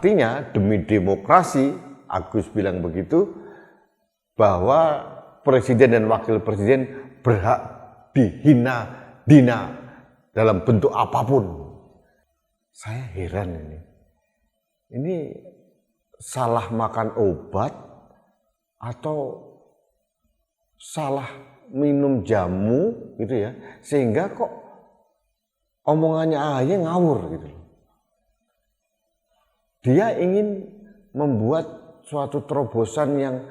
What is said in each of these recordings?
Artinya demi demokrasi, Agus bilang begitu, bahwa presiden dan wakil presiden berhak dihina-dina dalam bentuk apapun. Saya heran ini. Ini salah makan obat atau salah minum jamu gitu ya, sehingga kok omongannya AHY ngawur gitu. Dia ingin membuat suatu terobosan yang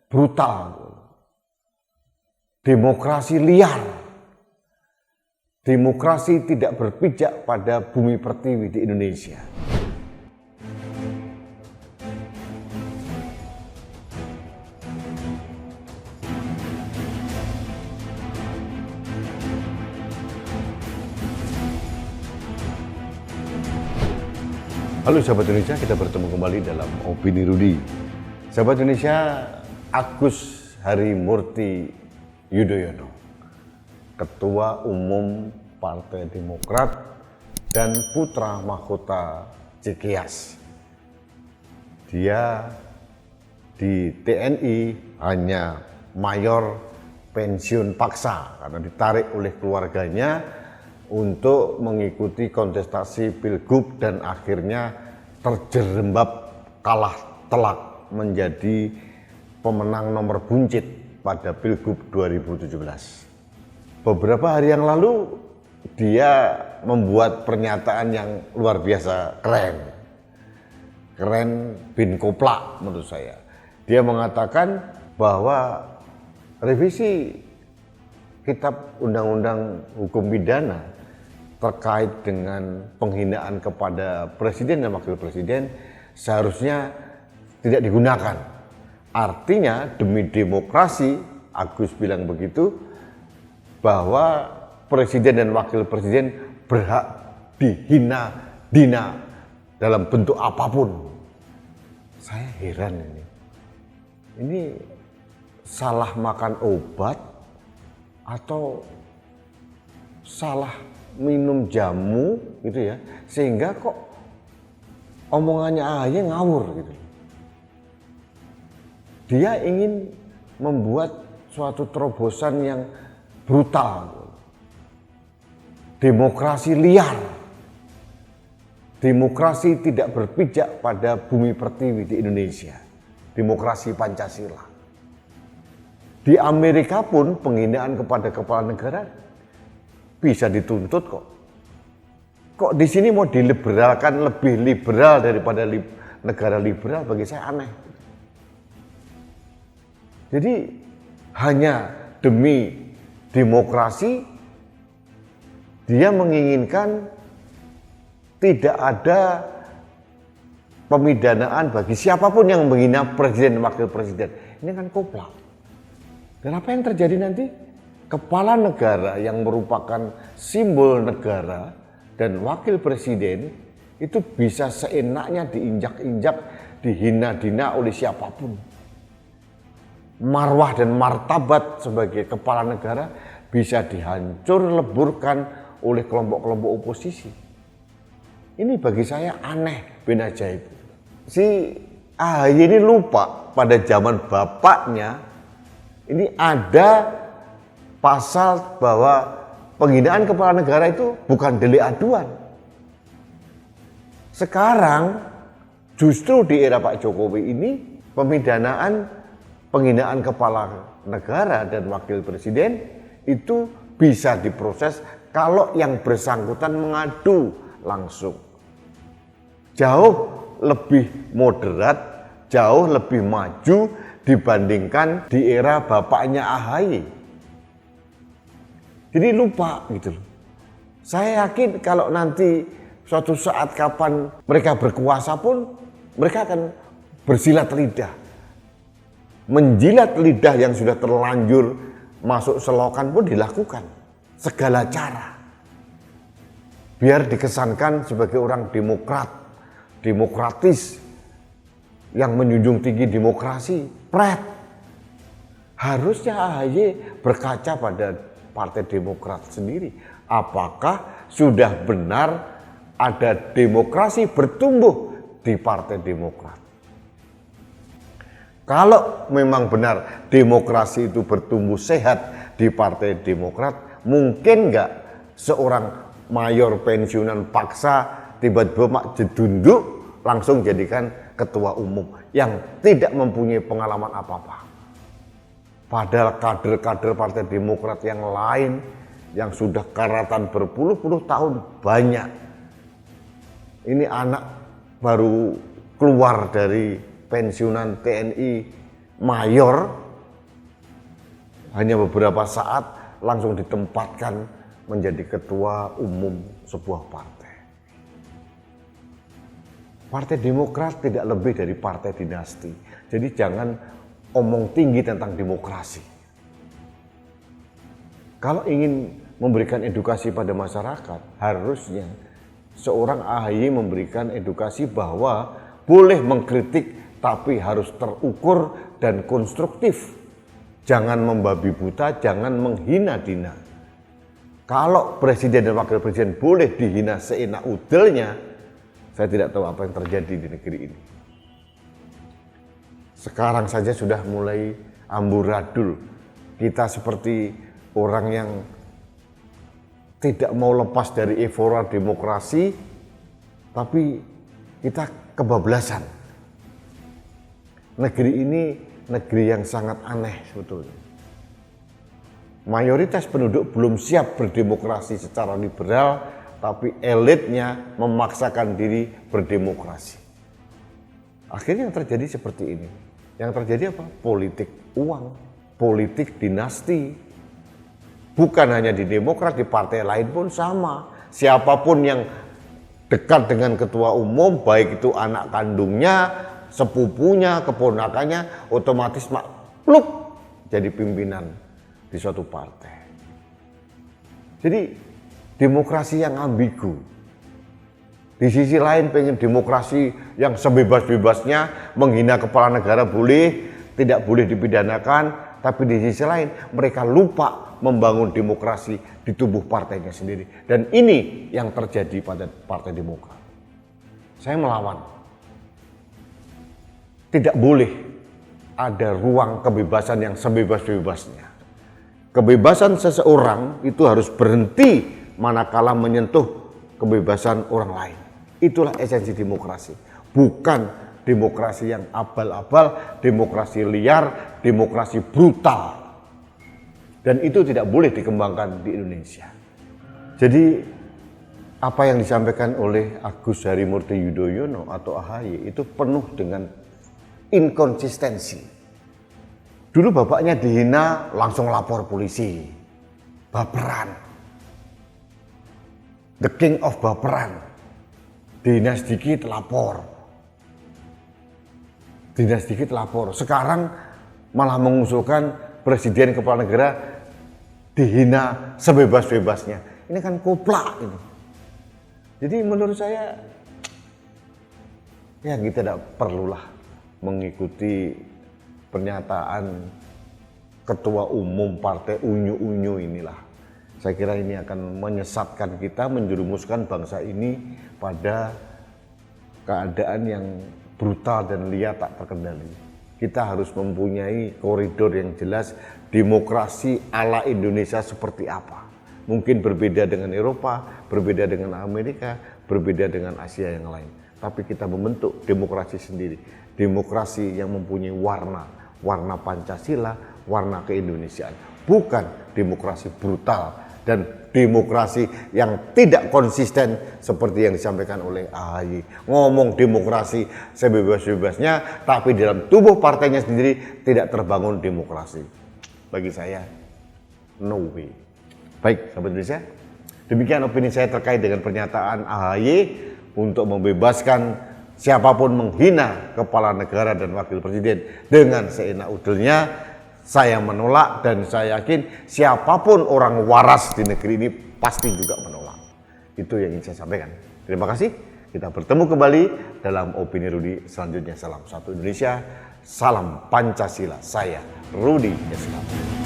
brutal. Demokrasi liar. Demokrasi tidak berpijak pada bumi pertiwi di Indonesia. Halo sahabat Indonesia, kita bertemu kembali dalam Opini Rudy. Sahabat Indonesia, Agus Harimurti Yudhoyono, Ketua Umum Partai Demokrat dan putra mahkota Cikias. Dia di TNI hanya mayor pensiun paksa karena ditarik oleh keluarganya untuk mengikuti kontestasi Pilgub dan akhirnya terjerembab kalah telak menjadi pemenang nomor buncit pada Pilgub 2017. Beberapa hari yang lalu dia membuat pernyataan yang luar biasa keren bin koplak menurut saya. Dia mengatakan bahwa revisi Kitab Undang-Undang Hukum Pidana terkait dengan penghinaan kepada presiden dan wakil presiden seharusnya tidak digunakan. Artinya demi demokrasi, Agus bilang begitu, bahwa presiden dan wakil presiden berhak dihina-dina dalam bentuk apapun. Saya heran ini. Ini salah makan obat atau salah minum jamu gitu ya, sehingga kok omongannya AHY ngawur gitu. Dia ingin membuat suatu terobosan yang brutal. Demokrasi liar. Demokrasi tidak berpijak pada bumi pertiwi di Indonesia. Demokrasi Pancasila. Di Amerika pun penghinaan kepada kepala negara bisa dituntut kok. Kok di sini mau diliberalkan, lebih liberal daripada negara liberal, bagi saya aneh. Jadi hanya demi demokrasi dia menginginkan tidak ada pemidanaan bagi siapapun yang menghina presiden dan wakil presiden. Ini kan koplak. Dan apa yang terjadi nanti? Kepala negara yang merupakan simbol negara dan wakil presiden itu bisa seenaknya diinjak-injak, dihina-dina oleh siapapun. Marwah dan martabat sebagai kepala negara bisa dihancur leburkan oleh kelompok-kelompok oposisi. Ini bagi saya aneh bin ajaib. Si AHY ini lupa pada zaman bapaknya ini ada pasal bahwa penghinaan kepala negara itu bukan delik aduan. Sekarang justru di era Pak Jokowi ini penghinaan kepala negara dan wakil presiden itu bisa diproses kalau yang bersangkutan mengadu langsung. Jauh lebih moderat, jauh lebih maju dibandingkan di era bapaknya AHY. Jadi lupa gitu loh. Saya yakin kalau nanti suatu saat kapan mereka berkuasa pun mereka akan bersilat lidah. Menjilat lidah yang sudah terlanjur masuk selokan pun dilakukan. Segala cara. Biar dikesankan sebagai orang demokrat, demokratis, yang menjunjung tinggi demokrasi. Harusnya AHY berkaca pada Partai Demokrat sendiri. Apakah sudah benar ada demokrasi bertumbuh di Partai Demokrat. Kalau memang benar demokrasi itu bertumbuh sehat di Partai Demokrat, mungkin nggak seorang mayor pensiunan paksa tiba-tiba mak jedunduk langsung jadikan ketua umum yang tidak mempunyai pengalaman apa-apa. Padahal kader-kader Partai Demokrat yang lain yang sudah karatan berpuluh-puluh tahun banyak. Ini anak baru keluar dari pensiunan TNI mayor, hanya beberapa saat langsung ditempatkan menjadi ketua umum sebuah partai. Partai Demokrat tidak lebih dari partai dinasti. Jadi jangan omong tinggi tentang demokrasi. Kalau ingin memberikan edukasi pada masyarakat, harusnya seorang AHY memberikan edukasi bahwa boleh mengkritik tapi harus terukur dan konstruktif. Jangan membabi buta, jangan menghina-hina. Kalau presiden dan wakil presiden boleh dihina seenak udelnya, saya tidak tahu apa yang terjadi di negeri ini. Sekarang saja sudah mulai amburadul. Kita seperti orang yang tidak mau lepas dari euforia demokrasi, tapi kita kebablasan. Negeri ini negeri yang sangat aneh sebetulnya. Mayoritas penduduk belum siap berdemokrasi secara liberal, tapi elitnya memaksakan diri berdemokrasi. Akhirnya yang terjadi seperti ini. Yang terjadi apa? Politik uang, politik dinasti. Bukan hanya di Demokrat, di partai lain pun sama. Siapapun yang dekat dengan ketua umum, baik itu anak kandungnya, sepupunya, keponakannya, otomatis pluk jadi pimpinan di suatu partai. Jadi demokrasi yang ambigu. Di sisi lain pengen demokrasi yang sebebas-bebasnya, menghina kepala negara boleh, tidak boleh dipidanakan, tapi di sisi lain mereka lupa membangun demokrasi di tubuh partainya sendiri. Dan ini yang terjadi pada Partai Demokrat. Saya melawan. Tidak boleh ada ruang kebebasan yang sebebas-bebasnya. Kebebasan seseorang itu harus berhenti manakala menyentuh kebebasan orang lain. Itulah esensi demokrasi. Bukan demokrasi yang abal-abal, demokrasi liar, demokrasi brutal. Dan itu tidak boleh dikembangkan di Indonesia. Jadi apa yang disampaikan oleh Agus Harimurti Yudhoyono atau AHY itu penuh dengan inkonsistensi. Dulu bapaknya dihina langsung lapor polisi. Baperan. The King of Baperan. Dihina sedikit lapor. Dihina sedikit lapor. Sekarang malah mengusulkan presiden kepala negara dihina sebebas-bebasnya. Ini kan koplak ini. Jadi menurut saya ya kita tidak perlulah mengikuti pernyataan ketua umum partai unyu-unyu inilah. Saya kira ini akan menyesatkan kita, menjerumuskan bangsa ini pada keadaan yang brutal dan liar tak terkendali. Kita harus mempunyai koridor yang jelas, demokrasi ala Indonesia seperti apa. Mungkin berbeda dengan Eropa, berbeda dengan Amerika, berbeda dengan Asia yang lain. Tapi kita membentuk demokrasi sendiri. Demokrasi yang mempunyai warna Pancasila, warna keindonesiaan. Bukan demokrasi brutal dan demokrasi yang tidak konsisten seperti yang disampaikan oleh AHY. Ngomong demokrasi sebebas-bebasnya, tapi dalam tubuh partainya sendiri tidak terbangun demokrasi. Bagi saya, no way. Baik, sahabat Indonesia, demikian opini saya terkait dengan pernyataan AHY untuk membebaskan siapapun menghina kepala negara dan wakil presiden dengan seenak udelnya. Saya menolak dan saya yakin siapapun orang waras di negeri ini pasti juga menolak. Itu yang ingin saya sampaikan. Terima kasih. Kita bertemu kembali dalam Opini Rudi selanjutnya. Salam satu Indonesia, salam Pancasila. Saya Rudi Eska.